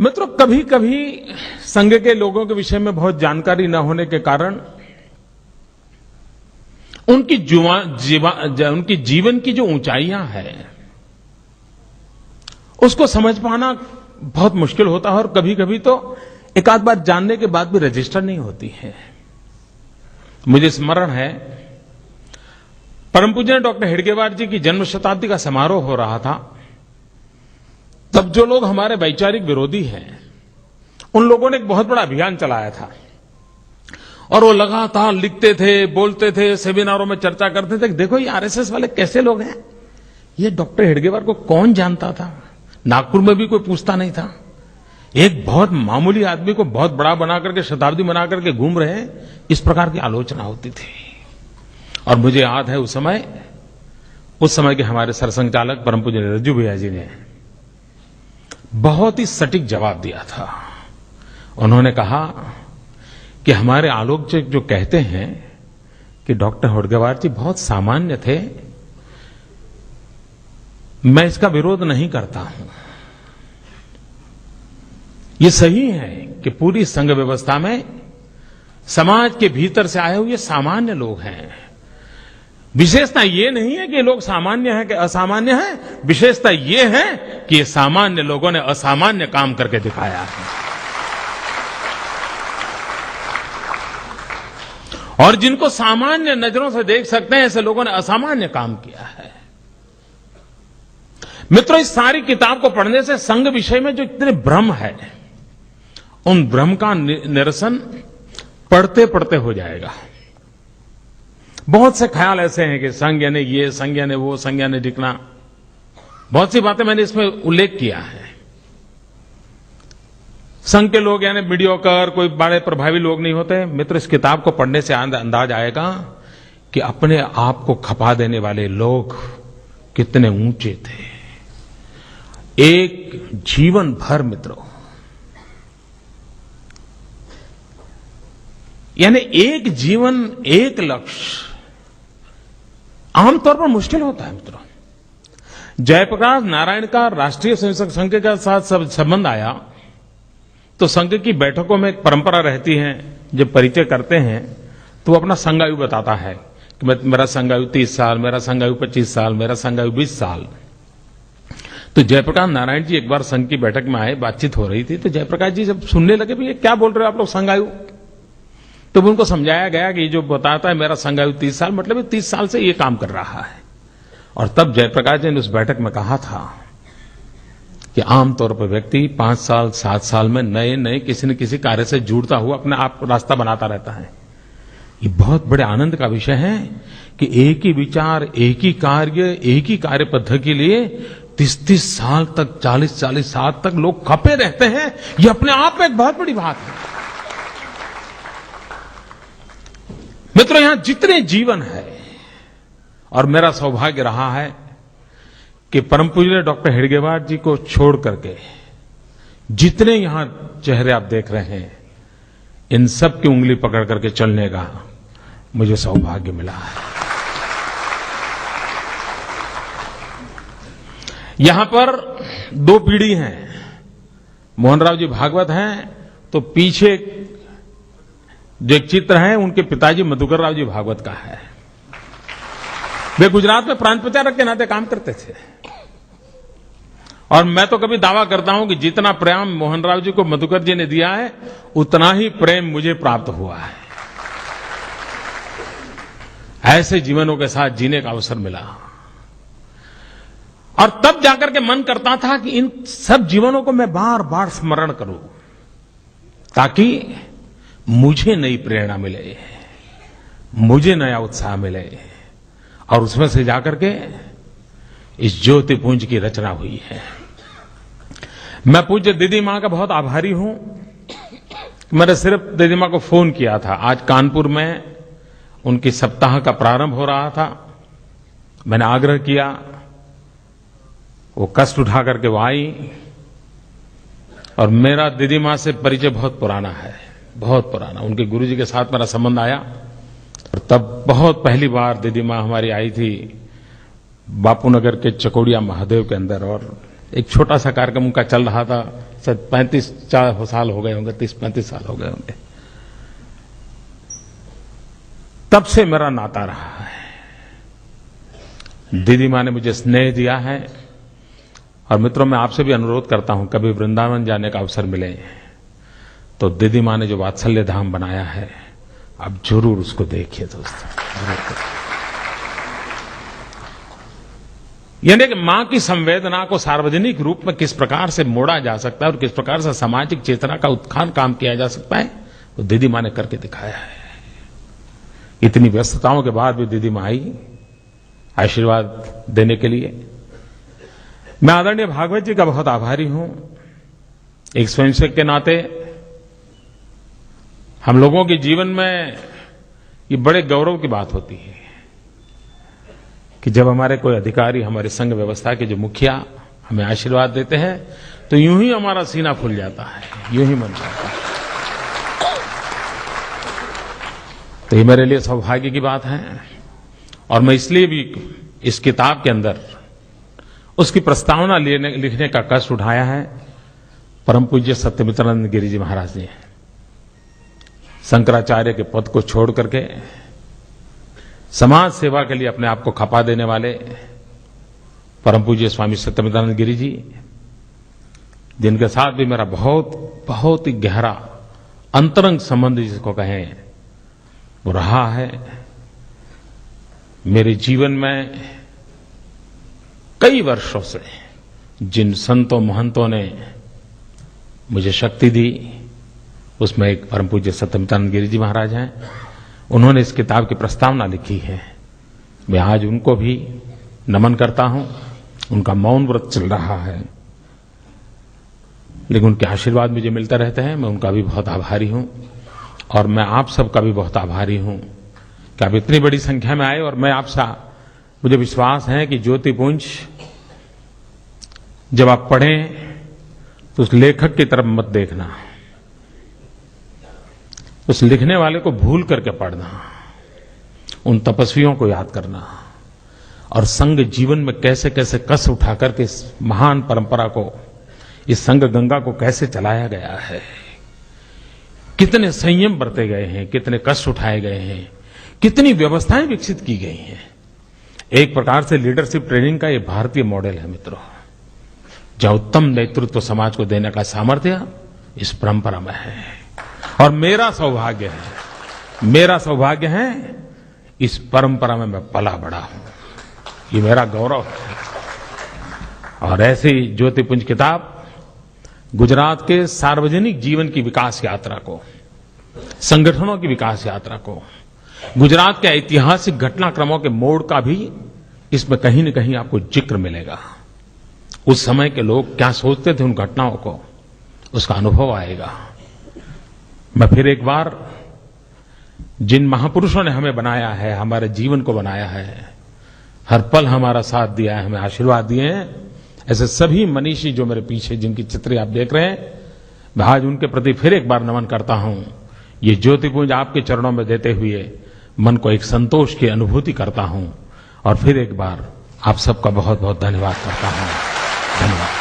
मित्रों, कभी कभी संघ के लोगों के विषय में बहुत जानकारी न होने के कारण उनकी जीवन की जो ऊंचाइयां हैं उसको समझ पाना बहुत मुश्किल होता है और कभी कभी तो एक आध बार जानने के बाद भी रजिस्टर नहीं होती है। मुझे स्मरण है, परम पूज्य डॉक्टर हेडगेवार जी की जन्म शताब्दी का समारोह हो रहा था। तब जो लोग हमारे वैचारिक विरोधी हैं उन लोगों ने एक बहुत बड़ा अभियान चलाया था और वो लगातार लिखते थे, बोलते थे, सेमिनारों में चर्चा करते थे। देखो ये आरएसएस वाले कैसे लोग हैं, ये डॉक्टर हेडगेवार को कौन जानता था, नागपुर में भी कोई पूछता नहीं था। एक बहुत मामूली आदमी को बहुत बड़ा बना करके शताब्दी बना करके घूम रहे हैं, इस प्रकार की आलोचना होती थी। और मुझे याद है उस समय के हमारे सरसंघचालक परम पूज्य रज्जू भैया जी ने बहुत ही सटीक जवाब दिया था। उन्होंने कहा कि हमारे आलोचक जो कहते हैं कि डॉक्टर हेडगेवार जी बहुत सामान्य थे, मैं इसका विरोध नहीं करता हूं। ये सही है कि पूरी संघ व्यवस्था में समाज के भीतर से आए हुए सामान्य लोग हैं। विशेषता ये नहीं है कि ये लोग सामान्य हैं कि असामान्य हैं, विशेषता ये है कि ये सामान्य लोगों ने असामान्य काम करके दिखाया है। और जिनको सामान्य नजरों से देख सकते हैं ऐसे लोगों ने असामान्य काम किया है। मित्रों, इस सारी किताब को पढ़ने से संघ विषय में जो इतने भ्रम है उन भ्रम का निरसन पढ़ते पढ़ते हो जाएगा। बहुत से ख्याल ऐसे हैं कि संघ यानी ये, संघ यानी वो, संघ यानी दिखना। बहुत सी बातें मैंने इसमें उल्लेख किया है। संघ के लोग यानी मीडियोकर, कोई बड़े प्रभावी लोग नहीं होते। मित्र, इस किताब को पढ़ने से अंदाज आएगा कि अपने आप को खपा देने वाले लोग कितने ऊंचे थे। एक जीवन भर मित्रों, यानी एक जीवन एक लक्ष्य आमतौर पर मुश्किल होता है। मित्रों, जयप्रकाश नारायण का राष्ट्रीय स्वयंसेवक संघ के साथ संबंध आया तो संघ की बैठकों में एक परंपरा रहती है, जब परिचय करते हैं तो वो अपना संघायु बताता है कि मेरा संघायु 30 साल, मेरा संघायु 25 साल, मेरा संघायु 20 साल। तो जयप्रकाश नारायण जी एक बार संघ की बैठक में आए, बातचीत हो रही थी, तो जयप्रकाश जी जब सुनने लगे भी ये क्या बोल रहे हो आप लोग संघायु, तो उनको समझाया गया कि ये जो बताता है मेरा संघायु 30 साल, मतलब ये 30 साल से ये काम कर रहा है। और तब जयप्रकाश जी ने उस बैठक में कहा था कि आमतौर पर व्यक्ति 5 साल 7 साल में नए नए किसी न किसी कार्य से जुड़ता हुआ अपने आप रास्ता बनाता रहता है। ये बहुत बड़े आनंद का विषय है कि एक ही विचार, एक ही कार्य, एक ही कार्य पद्धति के लिए 30-30 साल तक, 40-40 साल तक लोग खपे रहते हैं। ये अपने आप में एक बहुत बड़ी बात है। मित्रों, यहां जितने जीवन है, और मेरा सौभाग्य रहा है कि परम पूज्य डॉक्टर हेडगेवार जी को छोड़ करके जितने यहां चेहरे आप देख रहे हैं, इन सब की उंगली पकड़ करके चलने का मुझे सौभाग्य मिला है। यहां पर 2 पीढ़ी हैं। मोहनराव जी भागवत हैं, तो पीछे जो एक चित्र है उनके पिताजी मधुकर राव जी भागवत का है। वे गुजरात में प्रांत प्रचारक के नाते काम करते थे। और मैं तो कभी दावा करता हूं कि जितना प्रेम मोहनराव जी को मधुकर जी ने दिया है, उतना ही प्रेम मुझे प्राप्त हुआ है। ऐसे जीवनों के साथ जीने का अवसर मिला और तब जाकर के मन करता था कि इन सब जीवनों को मैं बार बार स्मरण करूं ताकि मुझे नई प्रेरणा मिले, मुझे नया उत्साह मिले और उसमें से जाकर के इस ज्योतिपुंज की रचना हुई है। मैं पूज्य दीदी मां का बहुत आभारी हूं। मैंने सिर्फ दीदी मां को फोन किया था। आज कानपुर में उनकी सप्ताह का प्रारंभ हो रहा था। मैंने आग्रह किया, वो कष्ट उठा करके वो आई और मेरा दीदी मां से परिचय बहुत पुराना है, बहुत पुराना। उनके गुरुजी के साथ मेरा संबंध आया और तब बहुत पहली बार दीदी मां हमारी आई थी बापूनगर के चकोड़िया महादेव के अंदर। और एक छोटा सा कार्यक्रम उनका चल रहा था, शायद 35 साल हो गए होंगे, 30-35 साल हो गए होंगे। तब से मेरा नाता रहा है। दीदी माँ ने मुझे स्नेह दिया है। और मित्रों, मैं आपसे भी अनुरोध करता हूं, कभी वृंदावन जाने का अवसर मिले तो दीदी माँ ने जो वात्सल्य धाम बनाया है, आप जरूर उसको देखिए दोस्तों। यानी कि मां की संवेदना को सार्वजनिक रूप में किस प्रकार से मोड़ा जा सकता है और किस प्रकार से सामाजिक चेतना का उत्थान काम किया जा सकता है, वो दीदी मां ने करके दिखाया है। इतनी व्यस्तताओं के बाद भी दीदी मां आई आशीर्वाद देने के लिए। मैं आदरणीय भागवत जी का बहुत आभारी हूं। एक स्वयंसेवक के नाते हम लोगों के जीवन में ये बड़े गौरव की बात होती है कि जब हमारे कोई अधिकारी, हमारे संघ व्यवस्था के जो मुखिया हमें आशीर्वाद देते हैं तो यूं ही हमारा सीना फूल जाता है, यूं ही मन जाता है। तो ये मेरे लिए सौभाग्य की बात है। और मैं इसलिए भी इस किताब के अंदर उसकी प्रस्तावना लिखने का कष्ट उठाया है। परम पूज्य सत्यमित्रानंद गिरि जी महाराज ने शंकराचार्य के पद को छोड़ करके समाज सेवा के लिए अपने आप को खपा देने वाले परम पूज्य स्वामी सत्यमित्रानंद गिरि जी, जिनके साथ भी मेरा बहुत ही गहरा अंतरंग संबंध जिसको कहें वो रहा है। मेरे जीवन में कई वर्षों से जिन संतों महंतों ने मुझे शक्ति दी, उसमें एक परम पूज्य सत्यमित्रानंद गिरि जी महाराज हैं। उन्होंने इस किताब की प्रस्तावना लिखी है। मैं आज उनको भी नमन करता हूं। उनका मौन व्रत चल रहा है, लेकिन उनके आशीर्वाद मुझे मिलते रहते हैं। मैं उनका भी बहुत आभारी हूं और मैं आप सबका भी बहुत आभारी हूं कि आप इतनी बड़ी संख्या में आए। और मैं आपसे, मुझे विश्वास है कि ज्योतिपुंज जब आप पढ़ें तो उस लेखक की तरफ मत देखना, उस लिखने वाले को भूल करके पढ़ना, उन तपस्वियों को याद करना और संघ जीवन में कैसे कैसे कस उठा करके इस महान परंपरा को, इस संघ गंगा को कैसे चलाया गया है, कितने संयम बरते गए हैं, कितने कष्ट उठाए गए हैं, कितनी व्यवस्थाएं विकसित की गई हैं। एक प्रकार से लीडरशिप ट्रेनिंग का ये भारतीय मॉडल है मित्रों, जहां उत्तम नेतृत्व समाज को देने का सामर्थ्य इस परंपरा में है। और मेरा सौभाग्य है इस परंपरा में मैं पला बड़ा हूं, ये मेरा गौरव है। और ऐसी ज्योतिपुंज किताब गुजरात के सार्वजनिक जीवन की विकास यात्रा को, संगठनों की विकास यात्रा को, गुजरात के ऐतिहासिक घटनाक्रमों के मोड़ का भी इसमें कहीं न कहीं आपको जिक्र मिलेगा। उस समय के लोग क्या सोचते थे उन घटनाओं को, उसका अनुभव आएगा। मैं फिर एक बार जिन महापुरुषों ने हमें बनाया है, हमारे जीवन को बनाया है, हर पल हमारा साथ दिया है, हमें आशीर्वाद दिए हैं, ऐसे सभी मनीषी जो मेरे पीछे जिनकी चित्र आप देख रहे हैं, मैं आज उनके प्रति फिर एक बार नमन करता हूं। ये ज्योतिपुंज आपके चरणों में देते हुए मन को एक संतोष की अनुभूति करता हूं और फिर एक बार आप सबका बहुत बहुत धन्यवाद करता हूं। धन्यवाद।